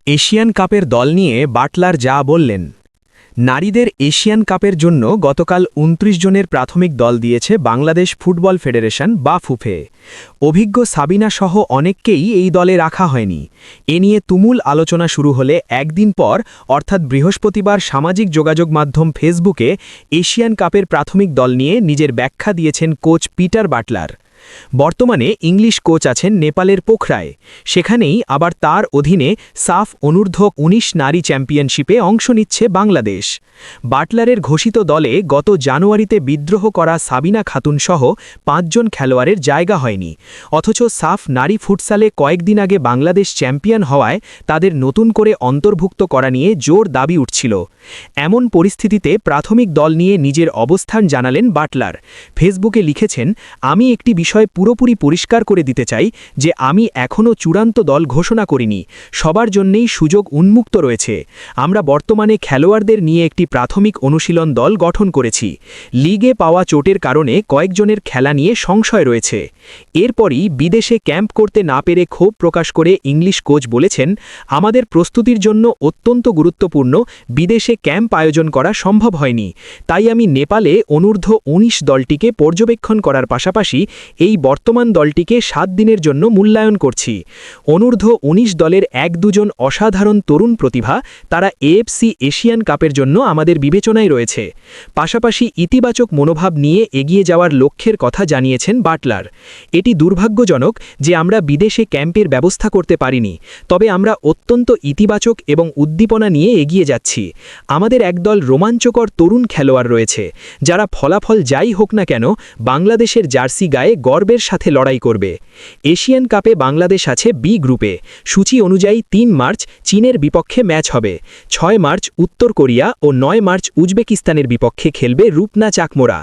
Asian কাপের দল নিয়ে বাটলার যা বললেন। নারীদের এশিয়ান কাপের জন্য গতকাল ২৯ জনের প্রাথমিক দল দিয়েছে বাংলাদেশ ফুটবল ফেডারেশন বা ফুফে। অভিজ্ঞ সাবিনা সহ অনেককেই এই দলে রাখা হয়নি। এ নিয়ে তুমুল আলোচনা শুরু হলে একদিন পর অর্থাৎ বৃহস্পতিবার সামাজিক যোগাযোগ মাধ্যম ফেসবুকে এশিয়ান কাপের প্রাথমিক দল নিয়ে নিজের ব্যাখ্যা দিয়েছেন কোচ পিটার বাটলার। বর্তমানে ইংলিশ কোচ আছেন নেপালের পোখরায়, সেখানেই আবার তার অধীনে সাফ অনূর্ধ্ব ১৯ নারী চ্যাম্পিয়নশিপে অংশ নিচ্ছে বাংলাদেশ। বাটলারের ঘোষিত দলে গত জানুয়ারিতে বিদ্রোহ করা সাবিনা খাতুন সহ ৫ জন খেলোয়াড়ের জায়গা হয়নি, অথচ সাফ নারী ফুটসালে কয়েকদিন আগে বাংলাদেশ চ্যাম্পিয়ন হওয়ায় তাদের নতুন করে অন্তর্ভুক্ত করা নিয়ে জোর দাবি উঠছিল। এমন পরিস্থিতিতে প্রাথমিক দল নিয়ে নিজের অবস্থান জানালেন বাটলার। ফেসবুকে লিখেছেন, আমি একটি বিষয় পুরোপুরি পরিষ্কার করে দিতে চাই যে আমি এখনও চূড়ান্ত দল ঘোষণা করিনি। সবার জন্যেই সুযোগ উন্মুক্ত রয়েছে। আমরা বর্তমানে খেলোয়াড়দের নিয়ে একটি প্রাথমিক অনুশীলন দল গঠন করেছি। লিগে পাওয়া চোটের কারণে কয়েকজনের খেলা নিয়ে সংশয় রয়েছে। এরপরই বিদেশে ক্যাম্প করতে না পেরে ক্ষোভ প্রকাশ করে ইংলিশ কোচ বলেছেন, আমাদের প্রস্তুতির জন্য অত্যন্ত গুরুত্বপূর্ণ বিদেশে ক্যাম্প আয়োজন করা সম্ভব হয়নি। তাই আমি নেপালে অনূর্ধ্ব ১৯ দলটিকে পর্যবেক্ষণ করার পাশাপাশি এই বর্তমান দলটিকে ৭ দিনের জন্য মূল্যায়ন করছি। অনূর্ধ্ব ১৯ দলের ১-২ জন অসাধারণ তরুণ প্রতিভা, তারা এএফসি এশিয়ান কাপের জন্য আমাদের বিবেচনায় রয়েছে। পাশাপাশি ইতিবাচক মনোভাব নিয়ে এগিয়ে যাওয়ার লক্ষ্যের কথা জানিয়েছেন বাটলার। এটি দুর্ভাগ্যজনক যে আমরা বিদেশে ক্যাম্পের ব্যবস্থা করতে পারিনি, তবে আমরা অত্যন্ত ইতিবাচক এবং উদ্দীপনা নিয়ে এগিয়ে যাচ্ছি। আমাদের একদল রোমাঞ্চকর তরুণ খেলোয়াড় রয়েছে, যারা ফলাফল যাই হোক না কেন বাংলাদেশের জার্সি গায়ে গর্বের সাথে লড়াই করবে। এশিয়ান কাপে বাংলাদেশ আছে বি গ্রুপে। সূচি অনুযায়ী ৩ মার্চ চীনের বিপক্ষে ম্যাচ হবে, ৬ মার্চ উত্তর কোরিয়া ও ৯ মার্চ উজবেকিস্তানের বিপক্ষে খেলবে রূপনা চাকমোরা।